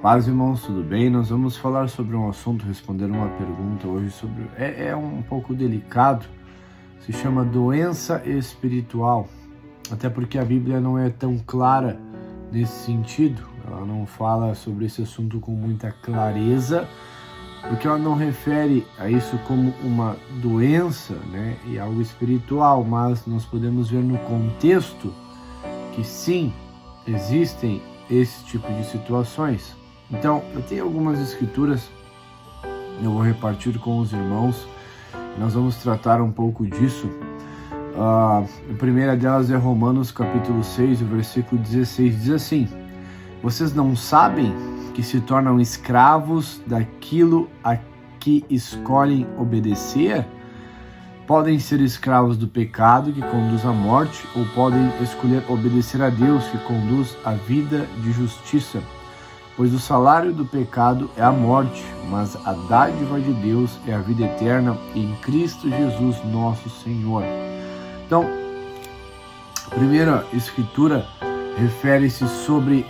Paz, irmãos, tudo bem? Nós vamos falar sobre um assunto, responder uma pergunta hoje sobre... É um pouco delicado, se chama doença espiritual, até porque a Bíblia não é tão clara nesse sentido, ela não fala sobre esse assunto com muita clareza, porque ela não refere a isso como uma doença, né, e algo espiritual, mas nós podemos ver no contexto que sim, existem esse tipo de situações. Então, eu tenho algumas escrituras, eu vou repartir com os irmãos, nós vamos tratar um pouco disso. A primeira delas é Romanos capítulo 6, o versículo 16, diz assim: vocês não sabem que se tornam escravos daquilo a que escolhem obedecer? Podem ser escravos do pecado, que conduz à morte, ou podem escolher obedecer a Deus, que conduz à vida de justiça. Pois o salário do pecado é a morte, mas a dádiva de Deus é a vida eterna em Cristo Jesus, nosso Senhor. Então, a primeira escritura refere-se sobre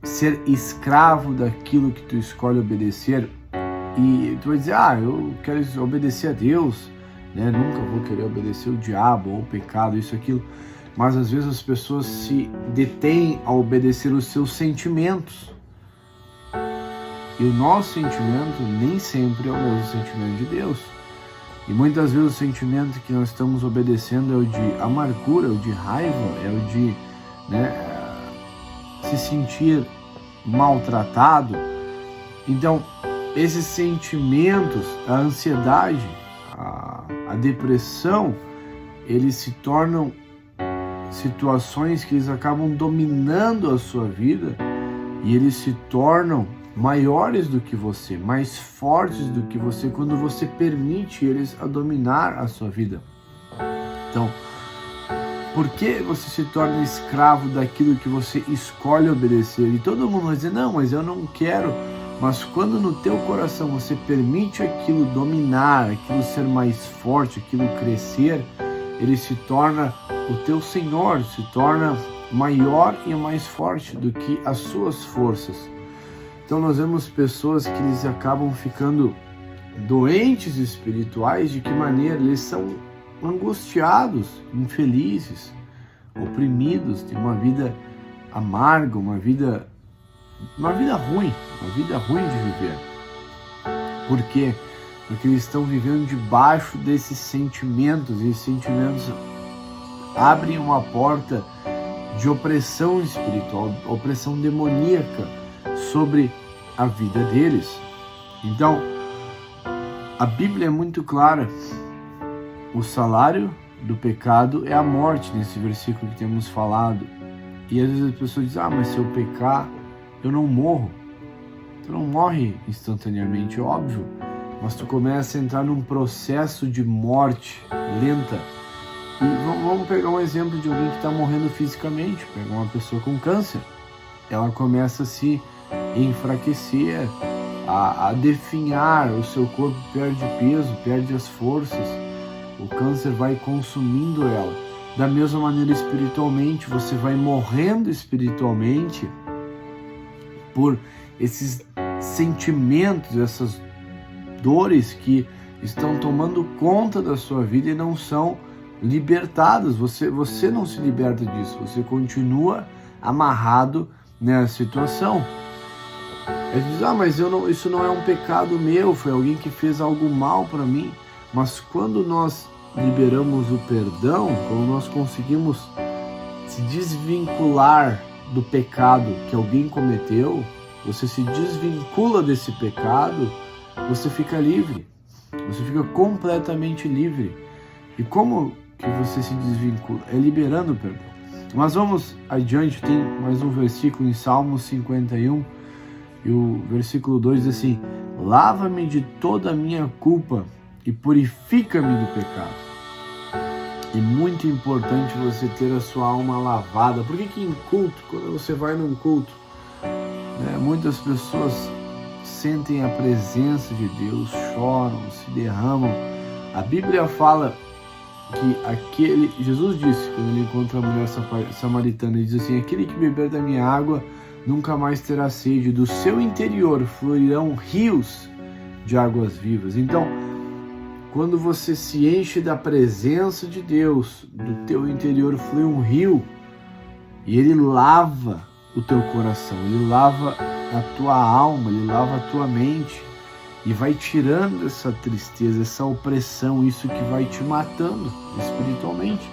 ser escravo daquilo que tu escolhe obedecer. E tu vai dizer, eu quero obedecer a Deus, né? Nunca vou querer obedecer o diabo ou o pecado, isso, aquilo. Mas às vezes as pessoas se detêm a obedecer os seus sentimentos. E o nosso sentimento nem sempre é o mesmo sentimento de Deus. E muitas vezes o sentimento que nós estamos obedecendo é o de amargura, é o de raiva, é o de se sentir maltratado. Então, esses sentimentos, a ansiedade, a depressão, eles se tornam situações que eles acabam dominando a sua vida e eles se tornam maiores do que você, mais fortes do que você, quando você permite eles a dominar a sua vida. Então, por que você se torna escravo daquilo que você escolhe obedecer? E todo mundo vai dizer, não, mas eu não quero. Mas quando no teu coração você permite aquilo dominar, aquilo ser mais forte, aquilo crescer, ele se torna o teu Senhor, se torna maior e mais forte do que as suas forças. Então nós vemos pessoas que eles acabam ficando doentes espirituais. De que maneira? Eles são angustiados, infelizes, oprimidos, têm uma vida amarga, uma vida ruim de viver. Por quê? Porque eles estão vivendo debaixo desses sentimentos, e esses sentimentos abrem uma porta de opressão espiritual, opressão demoníaca sobre a vida deles. Então, a Bíblia é muito clara. O salário do pecado é a morte, nesse versículo que temos falado. E às vezes as pessoas dizem, mas se eu pecar, eu não morro. Tu não morre instantaneamente, óbvio, mas tu começa a entrar num processo de morte lenta. E vamos pegar um exemplo de alguém que está morrendo fisicamente. Pega uma pessoa com câncer. Ela começa a se enfraquecer, a definhar, o seu corpo perde peso, perde as forças, o câncer vai consumindo ela. Da mesma maneira, espiritualmente, você vai morrendo espiritualmente por esses sentimentos, essas dores que estão tomando conta da sua vida e não são libertadas. Você não se liberta disso, você continua amarrado nessa situação. Ele diz, mas isso não é um pecado meu, foi alguém que fez algo mal para mim. Mas quando nós liberamos o perdão, quando nós conseguimos se desvincular do pecado que alguém cometeu, você se desvincula desse pecado, você fica livre, você fica completamente livre. E como que você se desvincula? É liberando o perdão. Mas vamos adiante, tem mais um versículo em Salmos 51, e o versículo 2 diz assim: lava-me de toda a minha culpa e purifica-me do pecado. É muito importante você ter a sua alma lavada. Por que em culto, quando você vai num culto, muitas pessoas sentem a presença de Deus, choram, se derramam. A Bíblia fala que Jesus disse, quando ele encontra a mulher samaritana, ele diz assim: aquele que beber da minha água nunca mais terá sede, do seu interior fluirão rios de águas vivas. Então, quando você se enche da presença de Deus, do teu interior flui um rio, e ele lava o teu coração, ele lava a tua alma, ele lava a tua mente, e vai tirando essa tristeza, essa opressão, isso que vai te matando espiritualmente.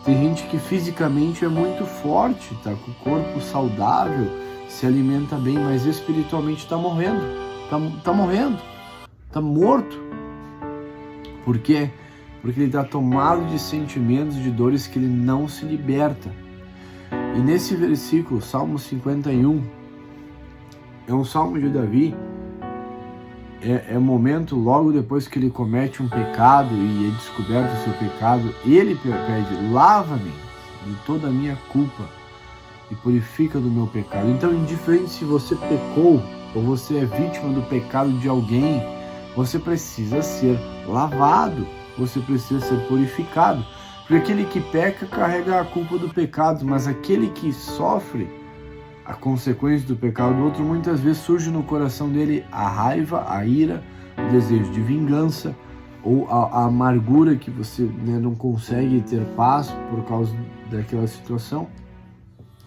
Tem gente que fisicamente é muito forte, tá com o corpo saudável, se alimenta bem, mas espiritualmente está morrendo, tá morrendo, tá morto. Por quê? Porque ele está tomado de sentimentos, de dores que ele não se liberta. E nesse versículo, Salmo 51, é um salmo de Davi. É um momento logo depois que ele comete um pecado e é descoberto o seu pecado, ele pede: lava-me de toda a minha culpa e purifica do meu pecado. Então, indiferente se você pecou ou você é vítima do pecado de alguém, você precisa ser lavado, você precisa ser purificado. Porque aquele que peca carrega a culpa do pecado, mas aquele que sofre a consequência do pecado do outro, muitas vezes surge no coração dele a raiva, a ira, o desejo de vingança, ou a amargura que você, não consegue ter paz por causa daquela situação.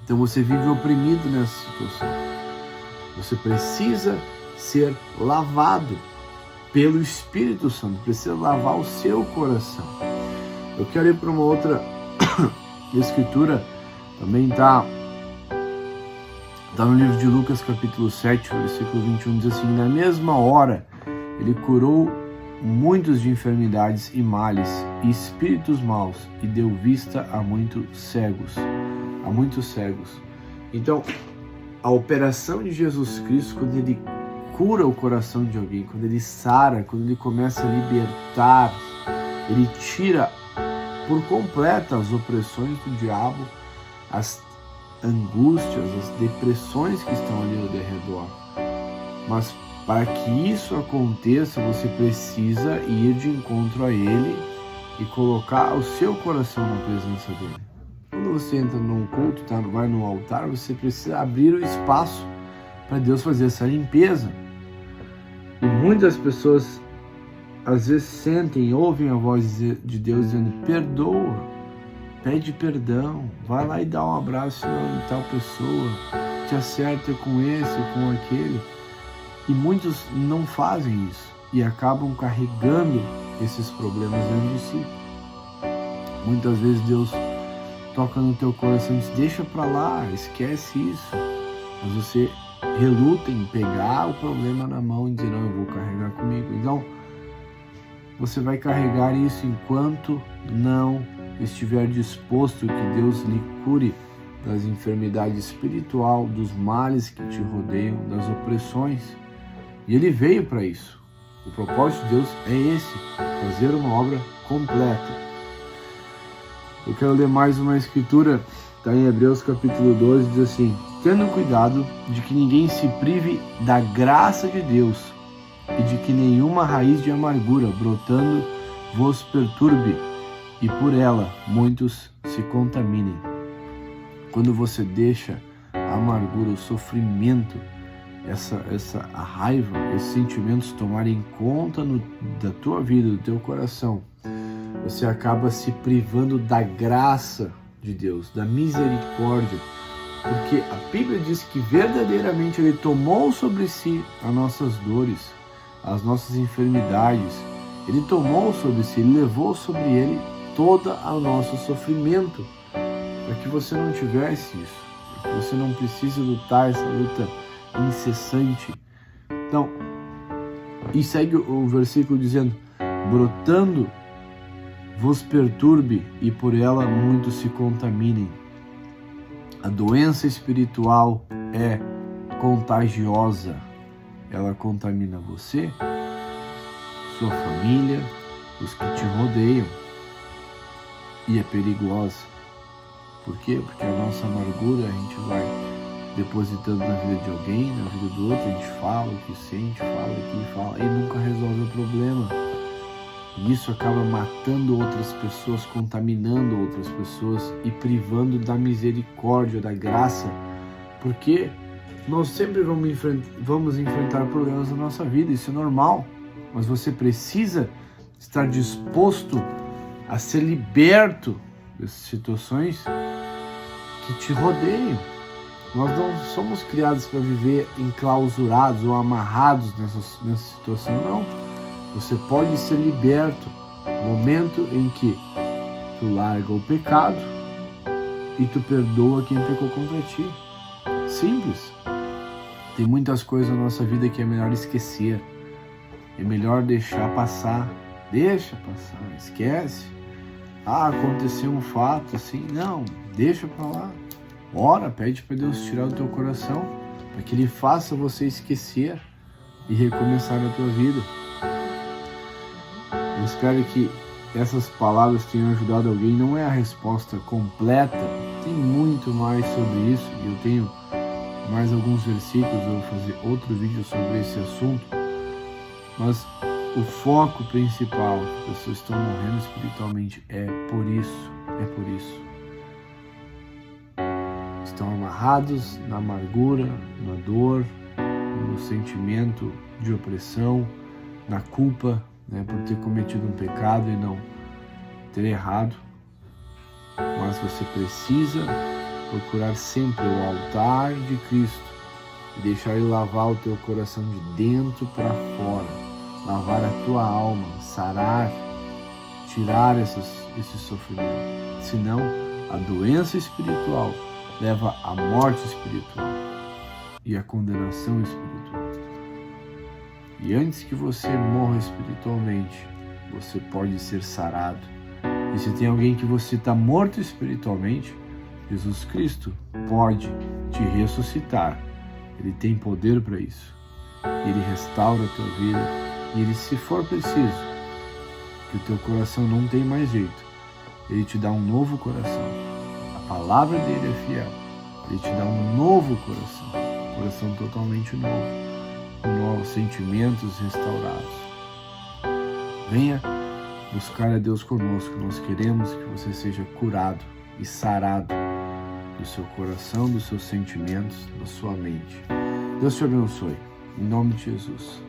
Então você vive oprimido nessa situação. Você precisa ser lavado pelo Espírito Santo, precisa lavar o seu coração. Eu quero ir para uma outra escritura, também está no livro de Lucas, capítulo 7, versículo 21, diz assim: na mesma hora ele curou muitos de enfermidades e males e espíritos maus, e deu vista a muitos cegos. Então, a operação de Jesus Cristo, quando ele cura o coração de alguém, quando ele sara, quando ele começa a libertar, ele tira por completo as opressões do diabo, as angústias, as depressões que estão ali ao derredor. Mas para que isso aconteça, você precisa ir de encontro a Ele e colocar o seu coração na presença dele. Quando você entra num culto, vai no altar, você precisa abrir o espaço para Deus fazer essa limpeza. E muitas pessoas às vezes sentem, ouvem a voz de Deus dizendo: perdoa, pede perdão, vai lá e dá um abraço em tal pessoa, te acerta com esse, com aquele. E muitos não fazem isso e acabam carregando esses problemas dentro de si. Muitas vezes Deus toca no teu coração e diz: deixa pra lá, esquece isso. Mas você reluta em pegar o problema na mão e dizer: não, eu vou carregar comigo. Então, você vai carregar isso enquanto não estiver disposto que Deus lhe cure das enfermidades espiritual, dos males que te rodeiam, das opressões. E Ele veio para isso. O propósito de Deus é esse: fazer uma obra completa. Eu quero ler mais uma escritura, está em Hebreus capítulo 12, diz assim: tendo cuidado de que ninguém se prive da graça de Deus e de que nenhuma raiz de amargura brotando vos perturbe e por ela muitos se contaminem. Quando você deixa a amargura, o sofrimento, a raiva, esses sentimentos tomarem conta da tua vida, do teu coração, você acaba se privando da graça de Deus, da misericórdia, porque a Bíblia diz que verdadeiramente Ele tomou sobre si as nossas dores, as nossas enfermidades. Ele tomou sobre si, Ele levou sobre Ele todo o nosso sofrimento, para que você não tivesse isso, para que você não precise lutar essa luta incessante. Então, e segue o versículo dizendo: brotando vos perturbe e por ela muitos se contaminem. A doença espiritual é contagiosa. Ela contamina você, sua família, os que te rodeiam, e é perigosa. Por quê? Porque a nossa amargura a gente vai depositando na vida de alguém, na vida do outro, a gente fala o que sente, fala aqui, fala, e nunca resolve o problema. E isso acaba matando outras pessoas, contaminando outras pessoas e privando da misericórdia, da graça. Porque Nós sempre vamos enfrentar problemas na nossa vida, isso é normal, mas você precisa estar disposto a ser liberto dessas situações que te rodeiam. Nós não somos criados para viver enclausurados ou amarrados nessa situação, não. Você pode ser liberto no momento em que tu larga o pecado e tu perdoa quem pecou contra ti. Simples. Tem muitas coisas na nossa vida que é melhor esquecer. É melhor deixar passar. Deixa passar, esquece. Aconteceu um fato assim. Não, deixa pra lá. Ora, pede para Deus tirar do teu coração, para que Ele faça você esquecer e recomeçar a tua vida. Eu espero que essas palavras tenham ajudado alguém. Não é a resposta completa, tem muito mais sobre isso, e eu tenho mais alguns versículos, eu vou fazer outro vídeo sobre esse assunto, mas o foco principal, as pessoas estão morrendo espiritualmente, é por isso. Estão amarrados na amargura, na dor, no sentimento de opressão, na culpa, por ter cometido um pecado e não ter errado. Mas você precisa procurar sempre o altar de Cristo e deixar Ele lavar o teu coração de dentro para fora, lavar a tua alma, sarar, tirar esse sofrimento. Senão, a doença espiritual leva à morte espiritual e à condenação espiritual. E antes que você morra espiritualmente, você pode ser sarado. E se tem alguém que você está morto espiritualmente, Jesus Cristo pode te ressuscitar. Ele tem poder para isso. Ele restaura a tua vida. E Ele, se for preciso, que o teu coração não tem mais jeito, Ele te dá um novo coração. A palavra dele é fiel. Ele te dá um novo coração totalmente novo, com novos sentimentos restaurados. Venha buscar a Deus conosco. Nós queremos que você seja curado e sarado do seu coração, dos seus sentimentos, da sua mente. Deus te abençoe. Em nome de Jesus.